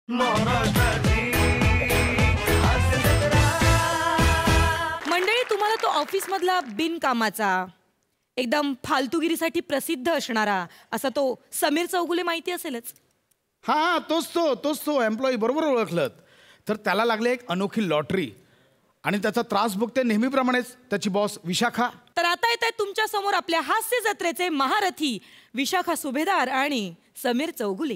मंडळी, तुम्हाला तो ऑफिस मधला बिनकामाचा एकदम फालतूगिरीसाठी प्रसिद्ध असणारा असा तो समीर चौगुले माहिती असेलच. हा, तोच तो एम्प्लॉई. बरोबर ओळखलं. तर त्याला लागले एक अनोखी लॉटरी आणि त्याचा त्रास बघते नेहमीप्रमाणेच त्याची बॉस विशाखा. तर आता येत आहे तुमच्या समोर आपल्या हास्य जत्रेचे महारथी विशाखा सुभेदार आणि समीर चौगुले.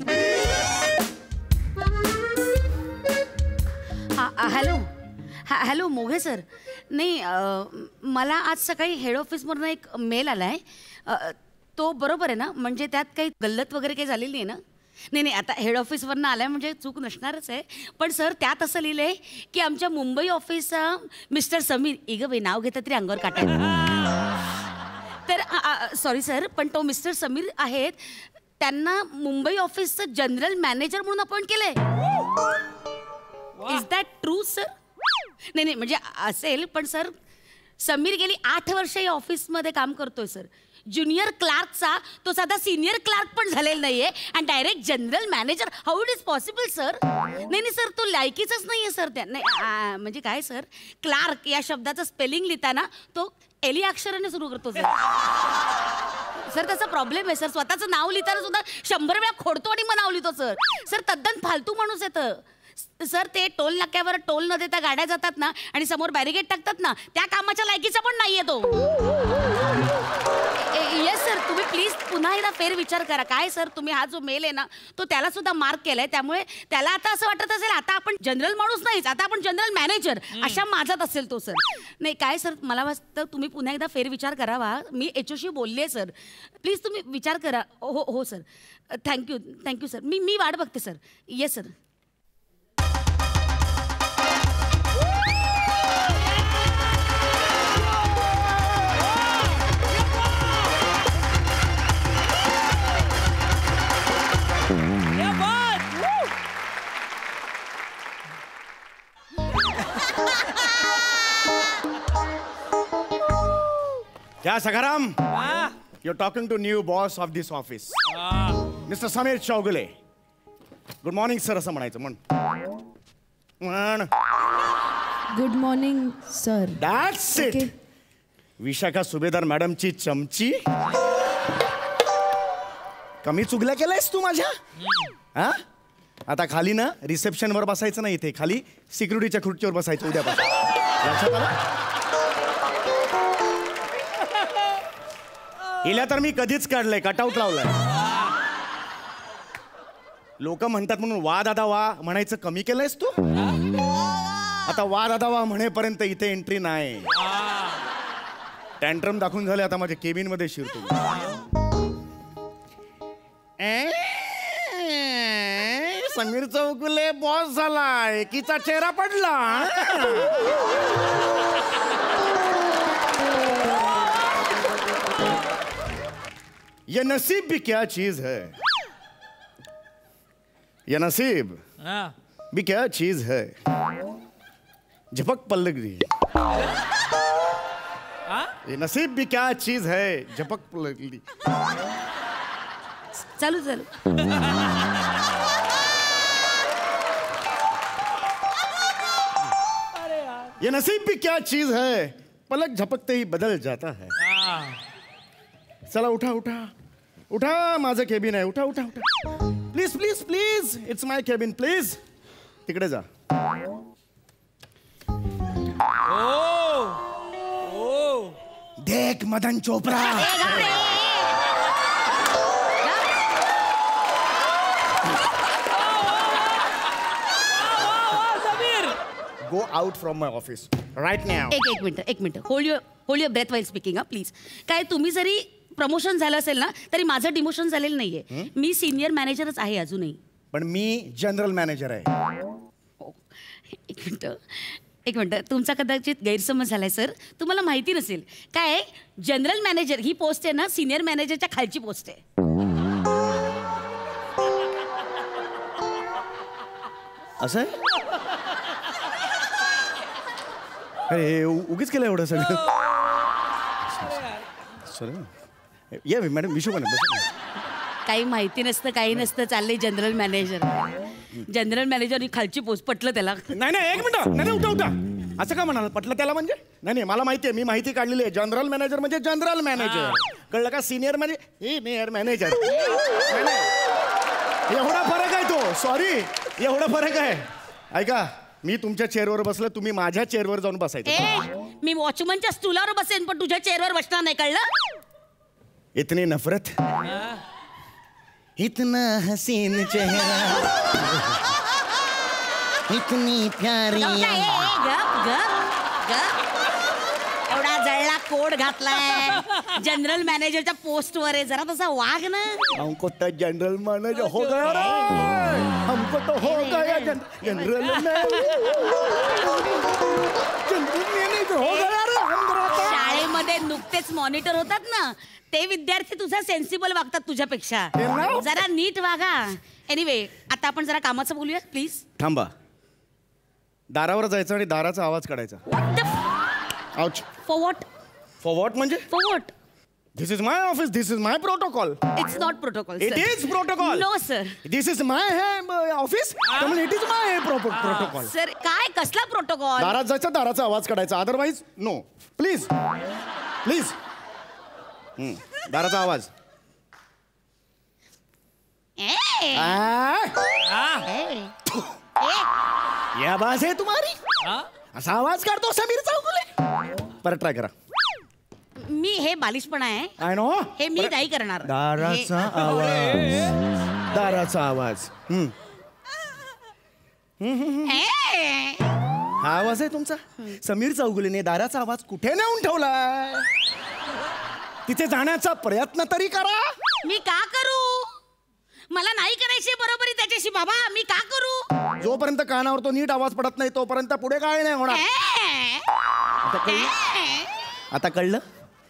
Hello Moghe sir. नाही, मला आज सकाळी हेड ऑफिसमधून एक मेल आला आहे. तो बरोबर आहे ना? म्हणजे त्यात काही गल्लत वगैरे काही झालेली आहे ना? नाही, आता हेड ऑफिसवरनं आला आहे म्हणजे चूक नसणारच आहे. पण सर, त्यात असं लिहिलं आहे की आमच्या मुंबई ऑफिसचा मिस्टर समीर, इगं बाई नाव घेतं तरी अंगावर काटा. तर सॉरी सर, पण तो मिस्टर समीर आहेत, त्यांना मुंबई ऑफिसचं जनरल मॅनेजर म्हणून अपॉइंट केलंय. Is that true sir? नाही, म्हणजे असेल, पण सर समीर गेली 8 वर्ष या ऑफिसमध्ये काम करतोय सर. ज्युनियर क्लार्कचा तो साधा सिनियर क्लार्क पण झालेला नाहीये आणि direct general manager. How it is possible sir? नाही सर, तो लायकीचाच नाहीये सर. त्या नाही, म्हणजे काय सर, क्लार्क या शब्दाचं स्पेलिंग लिहिताना तो एली अक्षराने सुरू करतो सर. सर त्याचा प्रॉब्लेम आहे सर. स्वतःचं नाव लिहिताना सुद्धा 100 वेळा खोडतो आणि मग नाव लिहितो सर. सर तद्दन फालतू माणूस येतं सर. ते टोल नाक्यावर टोल न देता गाड्या जातात ना आणि समोर बॅरिगेड टाकतात ना, त्या कामाच्या लायकीचा पण नाहीये तो. येस सर, तुम्ही प्लीज पुन्हा एकदा फेर विचार करा. काय सर, तुम्ही हा जो मेल आहे ना तो त्याला सुद्धा मार्क केलाय, त्यामुळे त्याला आता असं वाटत असेल आता आपण जनरल माणूस नाहीच, आता आपण जनरल मॅनेजर अशा माझ्यात असेल तो सर. नाही काय सर, मला वाटतं तुम्ही पुन्हा एकदा फेर विचार करावा. मी HOशी बोलले सर. प्लीज तुम्ही विचार करा. हो सर. Thank you sir. मी वाट बघते sir. Yes sir. Yeah, Sagaram. You're talking to new boss of this office, Mr. Samir Chaugule. Good morning, sir. असं म्हणायचं म्हण. Good morning sir. That's it. Vishakha सुभेदार मॅडमची चमची. कमी चुगल्या केलायस तू माझ्या? हा, आता खाली ना रिसेप्शनवर बसायचं नाही, इथे खाली सिक्युरिटीच्या खुर्चीवर बसायचं उद्यापासून. लक्षात आलं? हिला तर मी कधीच काढलंय, कटआउट लावलंय. लोक म्हणतात म्हणून वा दादा वा म्हणायचं कमी केलंयस तू. आता वा दादा वा म्हणेपर्यंत इथे एंट्री नाही. टँट्रम दाखवून झाले, आता माझ्या केबिन मध्ये शिरतो. समीर चौगुले बॉस झाला, एकीचा चेहरा पडला. ये नसीब भी क्या चीज है, ये नसीब भी क्या चीज है. झपक पलटी. ये नसीब भी क्या चीज है, झपक पलटी. चालू. ये नसीब भी क्या चीज है, पलक झपकते ही बदल जाता है. चला उठा, माझं केबिन आहे. उठा. Please it's my cabin. Please तिकडे जा. देख Madan Chopra. Go out from my office right now. एक minute. Hold your breath while speaking. Please. काय तुम्ही जरी प्रमोशन झालं असेल ना तरी माझं डिमोशन झालेलं नाहीये. मी सिनियर मॅनेजरच आहे अजूनही. पण मी जनरल मॅनेजर आहे. एक मिनिट. तुमचा कदाचित गैरसमज झालाय सर. तुम्हाला माहिती नसेल काय, जनरल मॅनेजर ही पोस्ट आहे ना सिनियर मॅनेजरच्या खालची पोस्ट आहे. असं आहे? अरे उगीच केलं एवढं सगळं. सॉरी. या मॅडम विशू पण काही माहिती नसतं, काही नसतं, चाललंय जनरल मॅनेजर. जनरल मॅनेजर खालची पोस्ट पटलं त्याला. नाही नाही, एक मिनिट. नाही उठा उठा. असं का म्हणाल? पटलं त्याला म्हणजे? नाही मला माहिती आहे, मी माहिती काढलेली आहे. जनरल मॅनेजर म्हणजे जनरल मॅनेजर, कळलं का? सिनियर म्हणजे सिनियर मॅनेजर. एवढा फरक आहे तो. सॉरी, एवढा फरक आहे. ऐका, मी तुमच्या चेअरवर बसलं, तुम्ही माझ्या चेअरवर जाऊन बसायचं. मी वॉचमनच्या स्टूलावर बसेन पण तुझ्या चेअरवर बसणार नाही, कळलं? इतनी नफरत, इतना हसीन चेहरा, इतनी प्यारी. गप गप गप. एवढा जळला कोट घातलाय, जनरल मॅनेजरच्या पोस्टवर आहे, जरा तसा वाग ना. हमको तो जनरल मैनेजर हो गया रे, हमको तो हो गया जनरल मैनेजर हो गया रे. शाळेमध्ये नुकतेच मॉनिटर होतात ना, ते विद्यार्थी तुझा सेन्सिबल वागतात तुझ्यापेक्षा. जरा नीट वागा. एनिवे, आता आपण जरा कामाचं बोलूया प्लीज. थांबा. दारावर जायचं आणि दाराचा आवाज काढायचा. Ouch. For what? For what म्हणजे? For what? This is my office, this is my protocol. It's not protocol. It is protocol. No sir. This is my office, त्यामुळे it is my protocol. Sir काय कसला protocol? दारात जायचं, दाराचा आवाज काढायचा, otherwise no. Please please. दाराचा आवाज. ये आवाज है तुम्हारी? असा आवाज काढतो समीर चौगुले. परत ट्राय करा. मी हे बालिशपणा आहे. I know. हे मी नाही करणार. दाराचा आवाज, दाराचा आवाज. हा आवाज आहे तुमचा? समीर चौगुलेने दाराचा आवाज कुठे नेऊन ठेवलाय? तिथे जाण्याचा प्रयत्न तरी करा. मी का करू? मला नाही करायची बरोबरी त्याच्याशी बाबा. मी का करू? जोपर्यंत कानावर तो नीट आवाज पडत नाही तोपर्यंत पुढे काय नाही होणार. आता कळलं?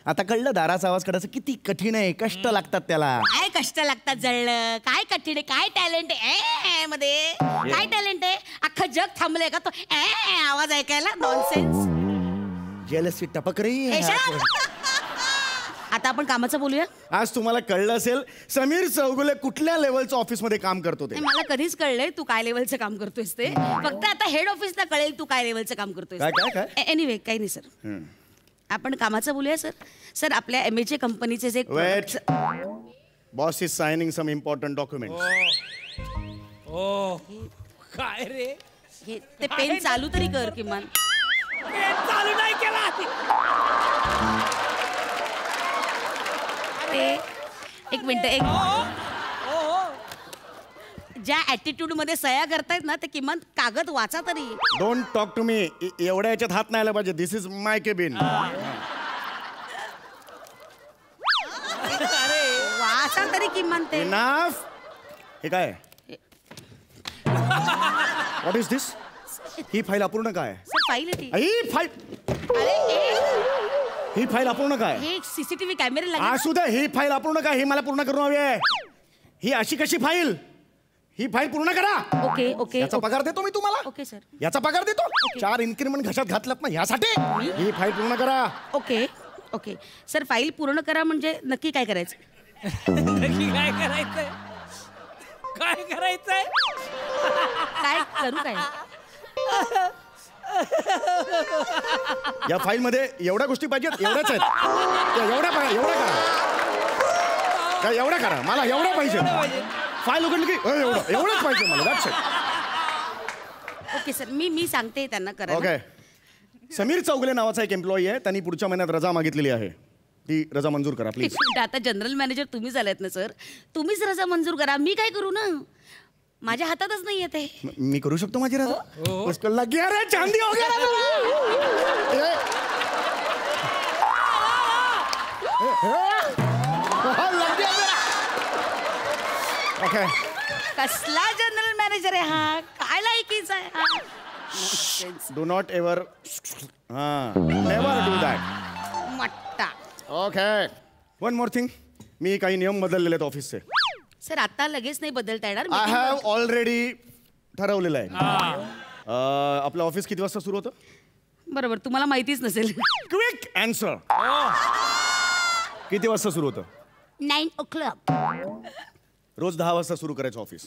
आता कळलं दाराचा आवाज काढायचं किती कठीण आहे, कष्ट लागतात त्याला. काय कष्ट लागतात जळलं? काय कठीण आहे? काय टॅलेंट आहे मध्ये? काय टॅलेंट आहे? अख्खं जग थांबलंय का तो आवाज ऐकायला? नॉनसेन्स. जेलसी टपक रही है. आता आपण कामाचं बोलूया. आज तुम्हाला कळलं असेल समीर चौगुले कुठल्या लेवलचं ऑफिस मध्ये काम करतो ते. मला कधीच कळलंय तू काय लेवलचं काम करतोयस ते. फक्त आता हेड ऑफिसला कळेल तू काय लेवलचं काम करतोयस. काय? एनिवे, काही नाही सर. आपण कामाचं बोलूया सर. सर आपल्या MHA कंपनीचे जे wait, boss is signing some important document. काय रे? ते पेन चालू तरी कर किमान. चालू नाही केला. एक मिनिट. ज्या ऍटिट्यूड मध्ये सह्या करतायत ना ते किमान कागद वाचा तरी. Don't talk to me. एवढ्या याच्यात हात नाही आला पाहिजे. This is my cabin. वाचा तरी किमान ते. इनफ. हे काय? What is this? ही फाईल अपूर्ण काय? सर फाईल आहे ती. ही फाईल, ही फाईल अपूर्ण काय? हे CCTV कॅमेरे लागले. असू दे. ही फाईल अपूर्ण काय? ही मला पूर्ण करून हवी आहे. ही अशी कशी फाईल? ही फाईल पूर्ण करा. Okay okay. याचा पगार देतो मी तुम्हाला. Okay sir. याचा पगार देतो. 4 इन्क्रिमेंट घशात घातलात ना यासाठी. ही फाईल पूर्ण करा. Okay okay. सर फाईल पूर्ण करा म्हणजे नक्की काय करायचं? काय करायचंय? काय करायचंय? काय करू काय? या फाईल मध्ये एवढ्या गोष्टी पाहिजेत. एवढ्याच आहेत. एवढ्या करा. एवढ्या करा. मला एवढ्या पाहिजे. फाईल उघडली की एवढंच पाहिजे मला. That's it. Okay sir. मी सांगते त्यांना करा. ओके. समीर चौगुले नावाचा एक एम्प्लॉई आहे. त्यांनी पुढच्या महिन्यात रजा मागितलेली आहे. ती रजा मंजूर करा प्लीज. आता जनरल मॅनेजर तुम्हीच आलात ना सर. तुम्हीच रजा मंजूर करा. मी काय करू ना? माझ्या हातातच नाही येते. मी करू शकतो माझी रजा? उसको लग गया रे, चांदी हो गया. ओके. कसला जनरल मॅनेजर आहे हा? काय लायकीचा आहे हा? Do not ever never do that. मट्टा. ओके. One more thing. मी काही नियम बदललेले आहेत ऑफिसचे. सर आता लगेच नाही बदलता येणार. आय हॅव ऑलरेडी ठरवलेलं आहे. आपलं ऑफिस किती वाजता सुरू होतं? बरोबर, तुम्हाला माहितीच नसेल. Quick answer. किती वाजता सुरू होतं? 9 o'clock. रोज 10 वाजता सुरू करायचं ऑफिस.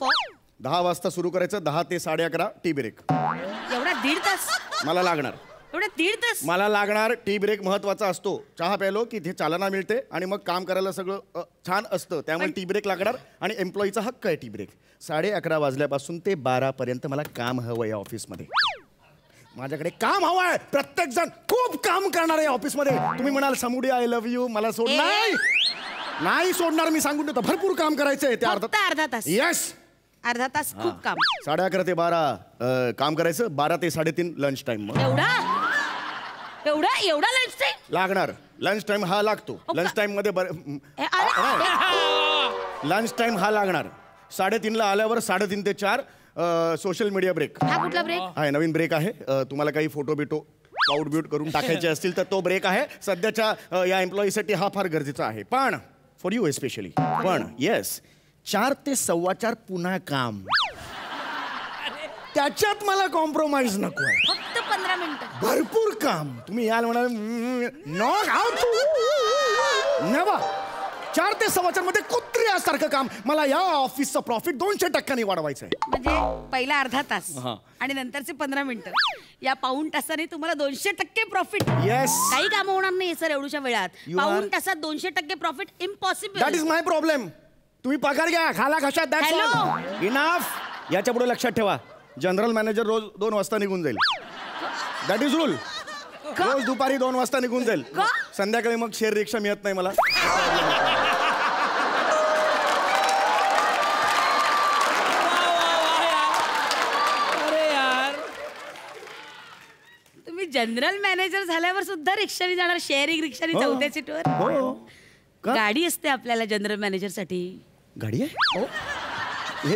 10 वाजता सुरू करायचं, 10 ते 11:30 टी ब्रेक. एवढा 1.5 तास? मला लागणार. एवढा 1.5 तास? मला लागणार. टी ब्रेक महत्वाचा असतो. चहा प्यायलो की इथे चालना मिळते आणि मग काम करायला सगळं छान असतं. त्यामुळे टी ब्रेक लागणार आणि एम्प्लॉईचा हक्क आहे टी ब्रेक. 11:30 वाजल्यापासून ते 12 पर्यंत मला काम हवं आहे ऑफिसमध्ये. माझ्याकडे काम हवं आहे. प्रत्येक जण खूप काम करणार आहे ऑफिसमध्ये. तुम्ही म्हणाल समुडी आय लव्ह यू, मला सोडणार नाही सोडणार. मी सांगून देतो भरपूर काम करायचंय ते. अर्धा तास? येस, अर्धा तास खूप काम. 11:30 ते 12 काम करायचं. 12 ते 3:30 लंच टाइम. एवढा लंच टाइम लागणार. लंच टाइम हा लागतो. लंच टाइम मध्ये लंच टाइम हा लागणार. 3:30ला आल्यावर 3:30 ते 4 सोशल मीडिया ब्रेक. हा कुठला ब्रेक आहे? नवीन ब्रेक आहे. तुम्हाला काही फोटो बिटो क्लाउड ब्यूट करून टाकायचे असतील तर तो ब्रेक आहे. सध्याच्या या एम्प्लॉईसाठी हा फार गरजेचा आहे. पण फॉर यू एस्पेशली. पण येस, 4 ते 4:15 पुन्हा काम. त्याच्यात मला कॉम्प्रोमाइज नको आहे. फक्त 15 मिनिटं. भरपूर काम. तुम्ही याल म्हणाल नो खाऊ तू नवा. 4 ते 4:15 मध्ये कुत्र्यासारखं काम. मला या ऑफिसचं प्रॉफिट 200% वाढवायचं आहे. म्हणजे पहिला अर्धा तास हा. आणि नंतरचे 15 मिनिटं. या पाऊण तासाने तुम्हाला 200% प्रॉफिट. येस, काही काम होणार नाही सर एवढ्या वेळात. You पाऊण are- तासात 200% profit impossible. That is my problem. तुम्ही पगार घ्या, खाला कशात. That's Hello. ऑल. इनफ. याच्या पुढे लक्षात ठेवा, जनरल मॅनेजर रोज 2 वाजता निघून जाईल. That is rule. रोज दुपारी 2 वाजता निघून जाईल. संध्याकाळी मग शेअर रिक्षा मिळत नाही मला. तुम्ही जनरल मॅनेजर झाल्यावर सुद्धा रिक्षाने जाणार? शेअरिंग रिक्षाने हो. 4थ्या सीटवर? हो. का? गाडी असते आपल्याला जनरल मॅनेजर साठी. गाडी आहे? हो. हे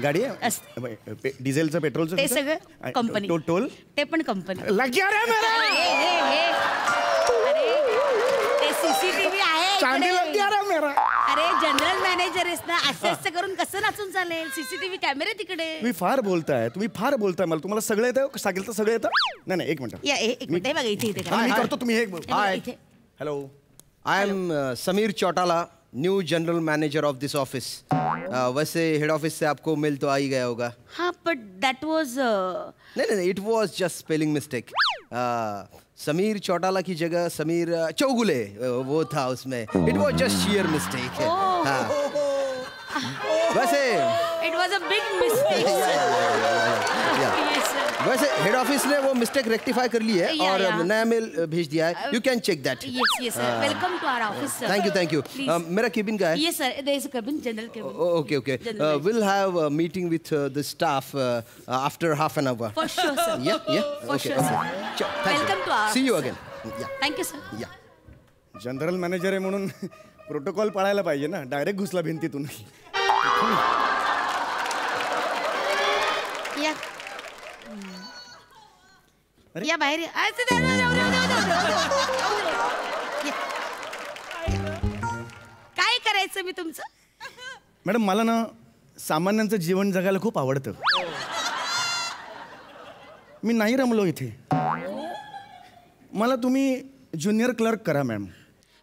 गाडी आहे. डिझेलचं, पेट्रोलचं ते सगळं कंपनी. टोल ते पण कंपनी. लग्या रे मेरा. ते सीसीटीव्ही आहे चांदी इकडे. लग गया रे मेरा. अरे जनरल मॅनेजर आहेस ना, असं करून कसं नाचून चालेल? सीसीटीव्ही कॅमेरे तिकडे. तुम्ही फार बोलताय. मला तुम्हाला सगळं येतं? सांगितलं तर सगळं येतं? नाही, एक मिनिट. एक मिनिट. हे बघा इथे मी करतो. तुम्ही हे बघा, इथे. Hello. I am Sameer Chautala, new general manager of this office. वैसे हेड ऑफिस से आपको मेल तो आ ही गया होगा. हाँ बट दैट वाज नहीं, इट वाज just spelling mistake. Sameer Chautala की जगह समीर चौगुले वो था उसमें. इट वाज जस्ट शियर मिस्टेक. वैसे it was a big mistake. वैसे हेड ऑफिस ने वो मिस्टेक रेक्टिफाई कर ली है Yeah, और yeah. नया मेल भेज दिया है. You can check that. Yes sir. Welcome to our office sir. Thank you. Please. मेरा केबिन का है. Yes sir. There is a cabin, general cabin. Okay. General. We'll have a meeting with the staff after half an hour. For sure sir. Yeah. For Okay. sure, sir. Sure. Thank Welcome you. to our See you office, again. Yeah. Thank you sir. Yeah. General manager आहे म्हणून protocol पाळायला पाहिजे ना. Direct घुसला भिंतीतून. या या बाहेर या. काय करायचं मी तुमचं? मॅडम, मला ना सामान्यांचं जीवन जगायला खूप आवडतं. मी नाही रमलो इथे. मला तुम्ही ज्युनियर क्लर्क करा मॅम.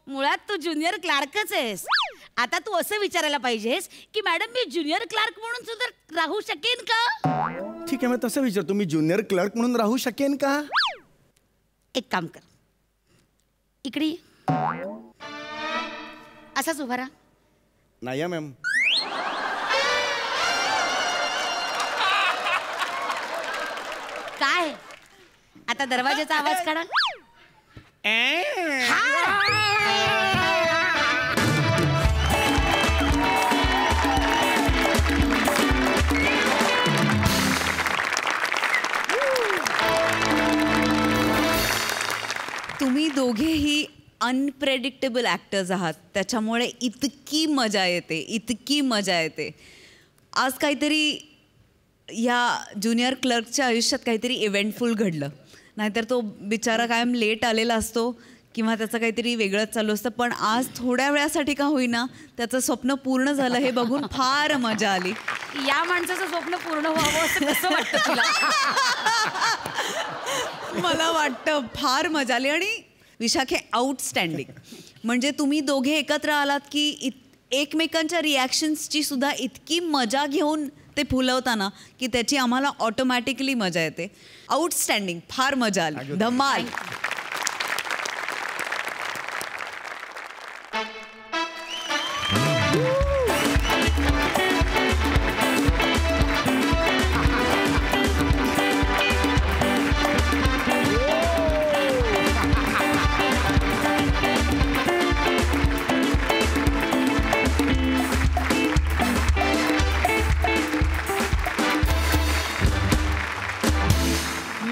मुळात तू ज्युनियर क्लार्कच आहेस. आता तू असं विचारायला पाहिजेस की मॅडम मी ज्युनियर क्लार्क म्हणून सुद्धा राहू शकेन का? ठीक आहे, मी तसं विचारतो. मी ज्युनियर क्लर्क म्हणून राहू शकेन का? एक काम कर, इकडे ये. असाच उभा राहा. नाही मॅम. काय आता दरवाजाचा आवाज काढा. तुम्ही दोघेही अनप्रेडिक्टेबल ॲक्टर्स आहात, त्याच्यामुळे इतकी मजा येते. आज काहीतरी ह्या ज्युनियर क्लर्कच्या आयुष्यात काहीतरी इव्हेंटफुल घडलं. नाहीतर तो बिचारा कायम लेट आलेला असतो किंवा त्याचं काहीतरी वेगळंच चालू असतं. पण आज थोड्या वेळासाठी का होईना त्याचं स्वप्न पूर्ण झालं हे बघून फार मजा आली. या माणसाचं स्वप्न पूर्ण व्हावं असं कसं वाटतं तुला? मला वाटतं फार मजा आली. आणि विशाखे आउटस्टँडिंग. म्हणजे तुम्ही दोघे एकत्र आलात की एकमेकांच्या रिॲक्शन्सची सुद्धा इतकी मजा घेऊन ते फुलवताना की त्याची आम्हाला ऑटोमॅटिकली मजा येते. आउटस्टँडिंग, फार मजा आली, धमाल.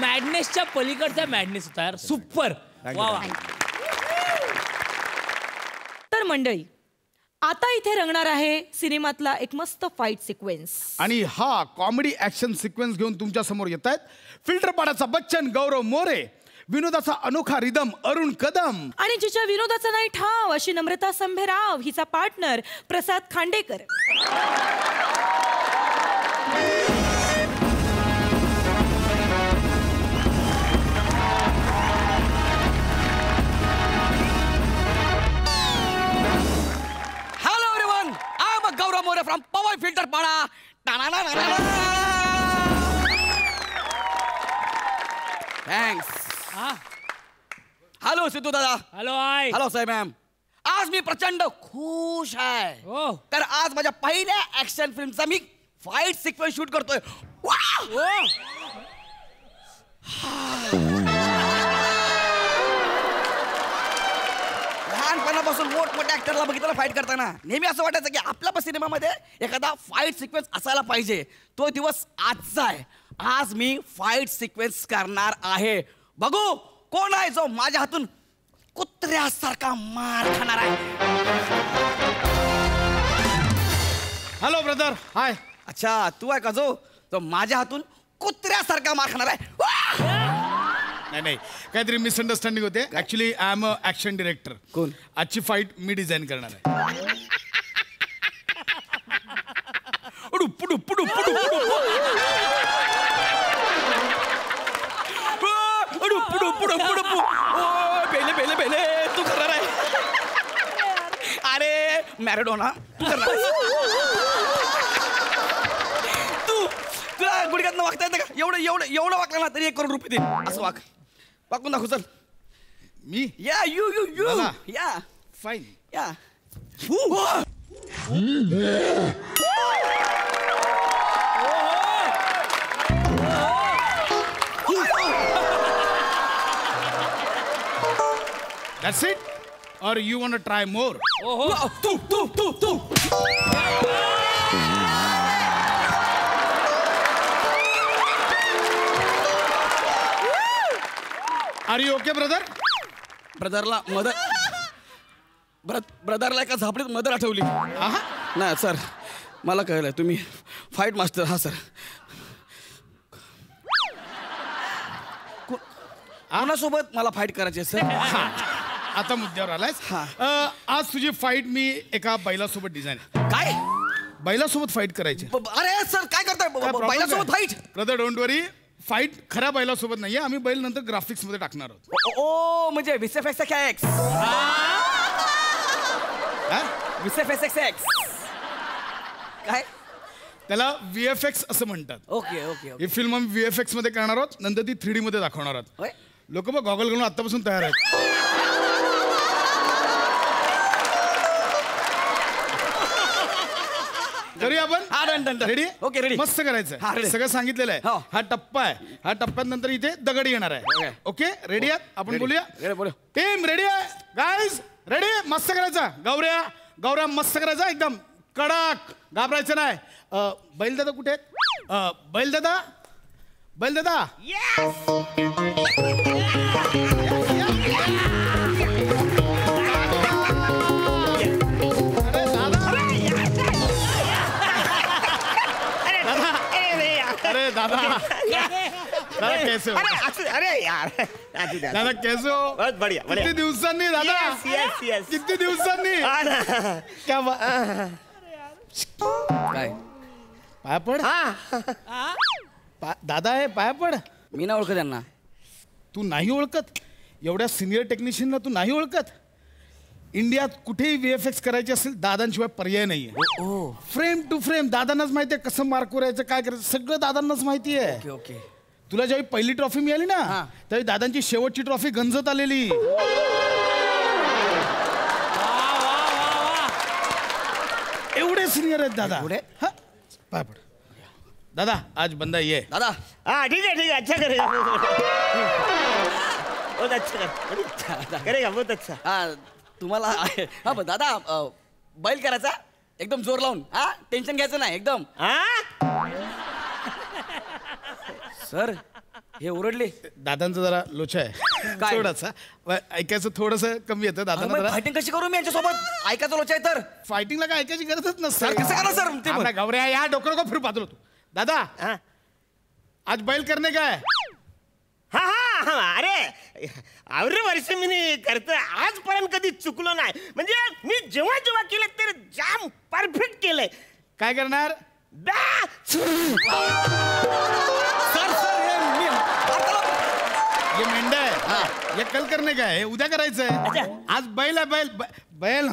मॅडनेसच्या पलीकडचा मॅडनेस होता यार. सुपर. तर मंडळी, आता इथे रंगणार आहे सिनेमातला एक मस्त फाईट सिक्वेन्स. आणि हा कॉमेडी ऍक्शन सिक्वेन्स घेऊन तुमच्या समोर येत आहेत फिल्टरपाडाचा बच्चन गौरव मोरे, विनोदाचा अनोखा रिदम अरुण कदम, आणि जिच्या विनोदाचा नाही ठाव अशी नम्रता संभेराव, हिचा partner Prasad Khandekar. Gaurav More from Powai Filter Pada. Thanks. Hello Siddhu दादा. हॅलो आय. हॅलो साहेब मॅम. आज मी प्रचंड खुश आहे. तर आज माझ्या पहिल्या ऍक्शन फिल्मचा मी फाईट सिक्वेन्स शूट करतोय. लहानपणापासून मोठमोठ्या ऍक्टरला बघितलं फाईट करताना नेहमी असं वाटायचं की आपल्या पण सिनेमामध्ये एखादा फाईट सिक्वेन्स असायला पाहिजे. तो दिवस आजचा आहे. आज मी फाईट सिक्वेन्स करणार आहे. बघू कोण आहे जो माझ्या हातून कुत्र्यासारखा मार खाणार आहे. Hello brother. हाय. अच्छा तू आहे का जो माझ्या हातून कुत्र्यासारखा मार खाणार आहे. नाही काहीतरी मिसअंडरस्टँडिंग होते. Actually I am a action director. कोण? आजची फाईट मी डिझाईन करणार आहे. बेले तू करणार आहे. अरे मॅरेडोना तू करणार. तुला गुडघ्यातनं वागता येतं का? एवढं वागलं ना तरी 1 करोड रुपये दे. असं वाकून दाखव. चल मी या यू या फाईन या. That's it? Or you want to try more? Tu Are you okay, brother? ब्रदरला एका झापडीत मदर आठवली. नाही सर मला कळलंय तुम्ही फाईट मास्टर. हा सर कोणासोबत मला फाईट करायची सर? आता मुद्द्यावर आलायस. आज तुझी फाईट मी एका बैलासोबत डिझाईन. काय? बैलासोबत फाईट करायची. अरे सर काय करताय? बैलासोबत fight? Brother don't worry. Fight खऱ्या बैलासोबत नाहीये. आम्ही बैल नंतर ग्राफिक्स मध्ये टाकणार आहोत. ओ म्हणजे VFX. काय त्याला VFX असं म्हणतात. ओके. ही फिल्म आम्ही VFX मध्ये करणार आहोत. नंतर ती 3D मध्ये दाखवणार आहोत. लोक मग गॉगल घालून आतापासून तयार आहेत. करूया आपण. रेडी? Okay ready. मस्त करायचं. सगळं सांगितलेलं आहे. हा टप्पा आहे. हा टप्प्यात नंतर इथे दगड येणार आहे. ओके रेडी आहात? आपण बोलूया. टीम रेडी आहे? Guys ready? मस्त करायचा. गौऱ्या मस्त करायचा एकदम कडक. घाबरायचं नाही. बैलदादा कुठे आहेत? बैलदादा. अरे दादा कैसे हो? अरे यार दादा कैसे हो? बहुत बढ़िया. किती दिवसांनी दादा? किती दिवसांनी? क्या काय पाया पड. दादा आहे पाया पड. मी ना ओळखत त्यांना. तू नाही ओळखत? एवढ्या सिनियर टेक्निशियनला तू नाही ओळखत? इंडियात कुठेही VFX करायचे असेल दादांशिवाय पर्याय नाहीये. फ्रेम टू फ्रेम दादांनाच माहिती आहे कसं मार्क करायचं काय करायचं सगळं दादांनाच माहिती आहे. ओके. तुला ज्यावेळी पहिली ट्रॉफी मिळाली ना त्यावेळी दादांची शेवटची ट्रॉफी गंजत आलेली. एवढे सिनियर आहेत दादा. पाय पड दादा. आज बंदा ये दादा. हाँ ठीक है अच्छा करेगा बहुत अच्छा करेगा बहुत अच्छा. तुम्हाला हा पण दादा बैल करायचा एकदम जोर लावून. हा टेन्शन घ्यायचं नाही एकदम. सर हे ओरडले. दादांचा जरा लोचा आहे थोडासा. ऐकायचं थोडस कमी येतं दादा. फायटिंग कशी करू मी यांच्यासोबत. ऐकायचं लोचा आहे तर फायटिंगला काय ऐकायची गरजच सर कसं करा सर ते नसतं. गौऱ्या या डोकर को फिर पातलो तू. दादा आज बैल करणे काय. हाँ हाँ हाँ अरे आवरे वर्ष मी करतो आजपर्यंत कधी चुकलो नाही. म्हणजे मी जेव्हा जेव्हा केलं तर जाम परफेक्ट केलंय. काय करणार. ये मेंढा है ये कल करने का है उद्या करायचं आहे. आज बैल आहे बैल बैल बैल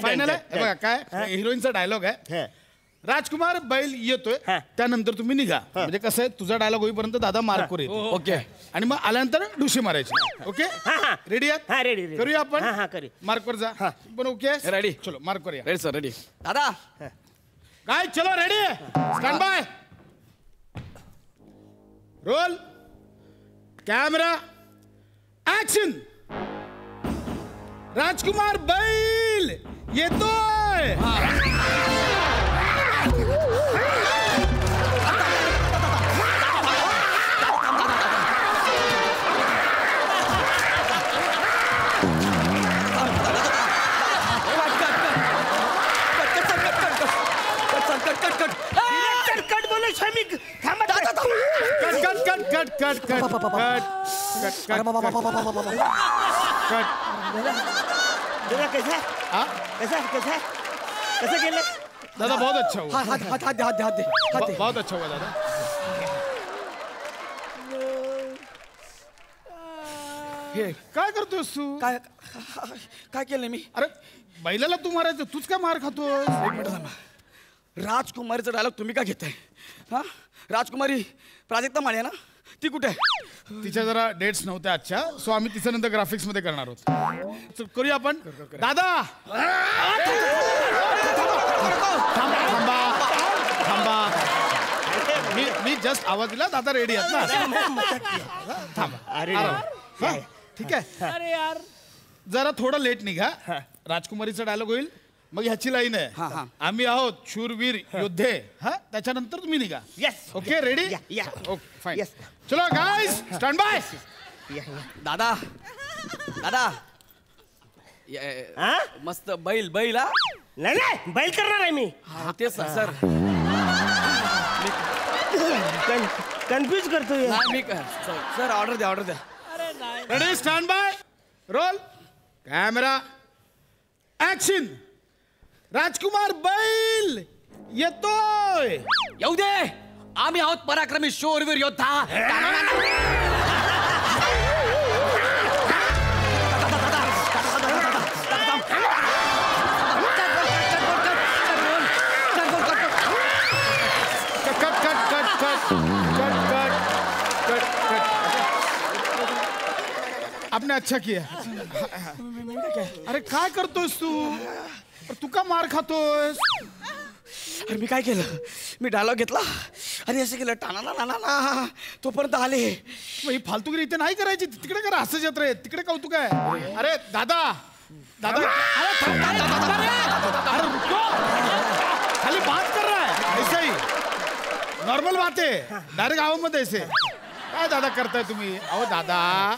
फायनल आहे. बघा काय हिरोईनचा डायलॉग आहे. राजकुमार बैल येतोय त्यानंतर तुम्ही निघा. म्हणजे कसं आहे तुझा डायलॉग होईपर्यंत दादा मार्क करू येतो. ओके. आणि मग आल्यानंतर डुशी मारायची. ओके रेडी आहात. रेडी करूया आपण. मार्क वर जा पण. Okay ready. चलो मार्क करूया. Ready sir ready. दादा काय चलो ready stand by. Roll camera action. Rajkumar बैल येतोय. कट बोलो शमी थांबा. कट कैसा कैसा कैसा कैसा केलं दादा. बहुत अच्छा हुआ. हात दे. बहुत अच्छा हुआ दादा. हे काय करतोस तू. काय केलं मी. अरे बैलाला तू मारायचं तूच काय मार खातोस. एक मिनिट थांबा. राजकुमारीचा डायलॉग तुम्ही का घेताय. हा राजकुमारी प्राजक्ता माळे ना ती कुठे आहे. तिच्या जरा डेट्स नव्हत्या आजच्या सो आम्ही तिचं नंतर ग्राफिक्स मध्ये करणार आहोत. करूया आपण. दादा थांबा थांबा. मी जस्ट आवाज दिला दादा रेडी आहेत ना. थांबा. ठीक आहे. अरे यार जरा थोडं लेट निघा. राजकुमारीचा डायलॉग होईल मग ह्याची लाईन आहे आम्ही आहोत शूरवीर योद्धे. हा त्याच्यानंतर तुम्ही निघा. Okay ready. Okay fine. चलो गाइस स्टँड बाय. दादा दादा मस्त बैल बैल. हा नाही बैल करणार आहे मी. तेच सर कन्फ्यूज करतोय. मी सर ऑर्डर द्या ऑर्डर द्या. Ready stand by. Roll camera action. Rajkumar बैल येतोय. येऊ दे. आम्ही आहोत पराक्रमी शूरवीर योद्धा. आपने अच्छा किया. अरे काय करतोस तू का मार खातोस. अरे मी काय केलं. मी डायलॉग घेतला आणि असं केलं टाना ना ना ना तोपर्यंत आले. ही फालतूगिरी इथे नाही करायची. तिकडे करा असं जत्रे तिकडे कौतुक आहे. अरे दादा दादा अरे रुको खाली बात कर रहा है ऐसे ही नॉर्मल बात आहे. डायरेक्ट आवामध्ये ऐसे काय दादा करताय तुम्ही. अहो दादा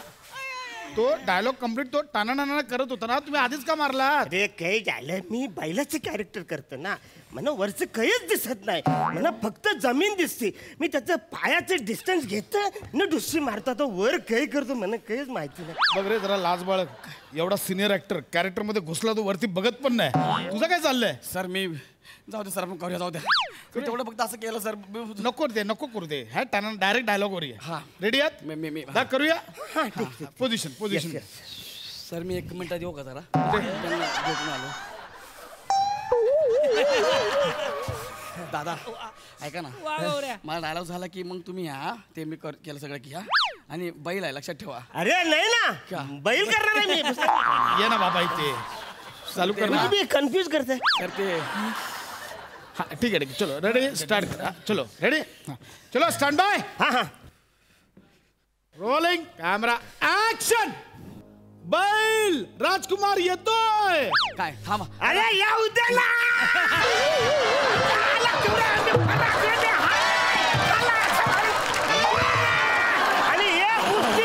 तो डायलॉग कम्प्लीट तो टाना नाना करत होता ना तुम्ही आधीच का मारला. अरे काही झालं मी बैलाचे कॅरेक्टर करतो ना मला वरचं काहीच दिसत नाही. मला फक्त जमीन दिसते. मी त्याचं पायाचं डिस्टन्स घेतो न डुसरी मारतो. तो वर काही करतो मला काहीच माहिती नाही. बघ रे जरा लाज बाळग. एवढा सिनियर ऍक्टर कॅरेक्टर मध्ये घुसला तो वरती बघत पण नाही. तुझं काय चाललंय. सर मी जाऊ दे सर आपण करूया जाऊ द्या तेवढं फक्त असं केलं सर नको करू दे ह्या टाना डायरेक्ट डायलॉग वरूया हा. रेडी आहात मी करूया पोझिशन सर मी 1 मिनिटात येऊ का जरा भेटून आलो दादा ऐका ना मला डायलॉग झाला की मग तुम्ही या ते मी केलं सगळं की आणि बैल आहे लक्षात ठेवा अरे नाही ना बैल करणार आहे मी ये ना बाबा इथे चालू कर ना मी कन्फ्यूज करते करते हाँ ठीक है चलो रेडी स्टार्ट चलो रेडी चलो स्टैंड बाय हाँ रोलिंग कैमरा एक्शन बैल राजकुमार येतोय काय थांबा अरे या उद्याला आणि हे कुस्ती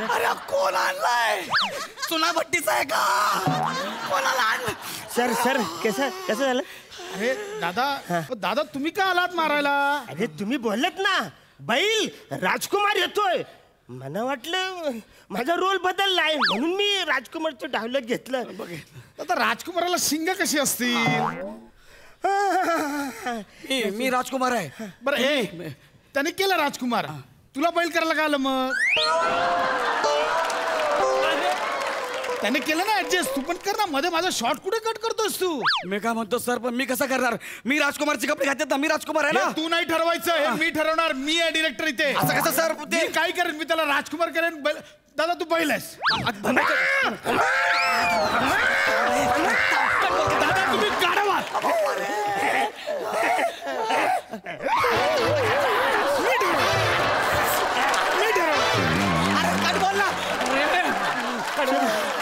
अरे कोण आणलाय चुनाभट्टीचा आहे का कोणाला आणलं सर कसं झालं अरे दादा तुम्ही का आलात मारायला अरे तुम्ही बोलत ना बैल राजकुमार येतोय मला वाटलं माझा रोल बदललाय म्हणून मी राजकुमारचं डायलॉग घेतलं आता राजकुमाराला शिंग कशी असतील मी राजकुमार आहे बरं त्याने केलं राजकुमार तुला बैल करायला काय आलं मग त्याने केलं ना ऍडजस्ट तू पण कर ना मध्ये माझा शॉर्ट कुठे कट करतोस तू मी काय म्हणतो सर पण मी कसं करणार मी राजकुमारचे कपडे घातले ना मी राजकुमार आहे ना तू नाही ठरवायचं हे मी ठरवणार मी आहे डिरेक्टर इथे असं कसं सर ते काय करेन मी त्याला राजकुमार करेन दादा तू बैल आहेस दादा तुम्ही गाढवा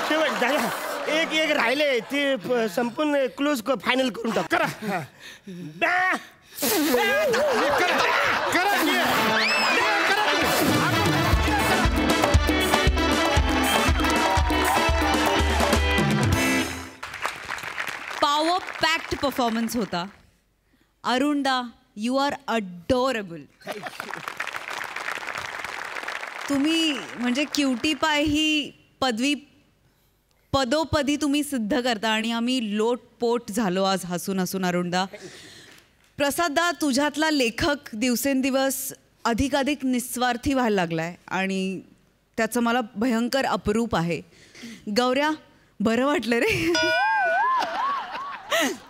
शेवट झाला एक राहिले ते संपूर्ण क्लोज फायनल करून टाक करा पॉवर पॅक्ड परफॉर्मन्स होता अरुणदा यू आर अडोरेबल तुम्ही म्हणजे क्युटी पाय ही पदोपदी तुम्ही सिद्ध करता आणि आम्ही लोटपोट झालो आज हसून हसून अरुणदा प्रसाददा तुझ्यातला लेखक दिवसेंदिवस अधिकाधिक निस्वार्थी व्हायला लागलाय आणि त्याचं मला भयंकर अपरूप आहे गौऱ्या बरं वाटलं रे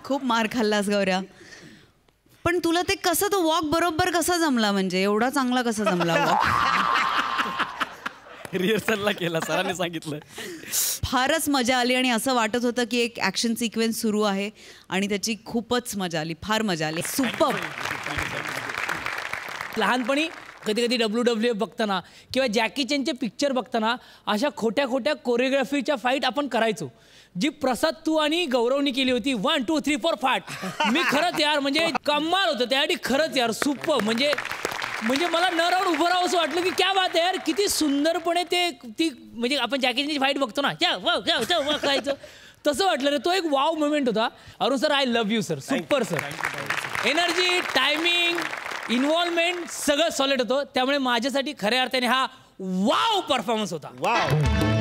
खूप मार खाल्लास गौऱ्या पण तुला ते कसं तो वॉक बरोबर कसा जमला म्हणजे एवढा चांगला कसा जमला वॉक रिहर्सलला केला सरांनी सांगितलं फारच मजा आली आणि असं वाटत होतं की एक ॲक्शन सिक्वेन्स सुरू आहे आणि त्याची खूपच मजा आली फार मजा आली सुपर लहानपणी कधी कधी WWF बघताना किंवा जॅकी चॅनचे पिक्चर बघताना अशा खोट्या खोट्या कोरिओग्राफीच्या फाईट आपण करायचो जी प्रसाद तू आणि गौरवनी केली होती 1 2 3 4 फाट मी खरंच यार म्हणजे कमाल होतं त्यासाठी खरंच यार सुपर म्हणजे मला न राहून उभं राहावं असं वाटलं की क्या बात आहे यार किती सुंदरपणे ती म्हणजे आपण जॅकीची फाईट बघतो ना करायचं तसं वाटलं रे तो एक वाव मोमेंट होता Arun sir I love you sir super sir energy timing involvement सगळं सॉलिड होतं त्यामुळे माझ्यासाठी खऱ्या अर्थाने हा वाव परफॉर्मन्स होता वाव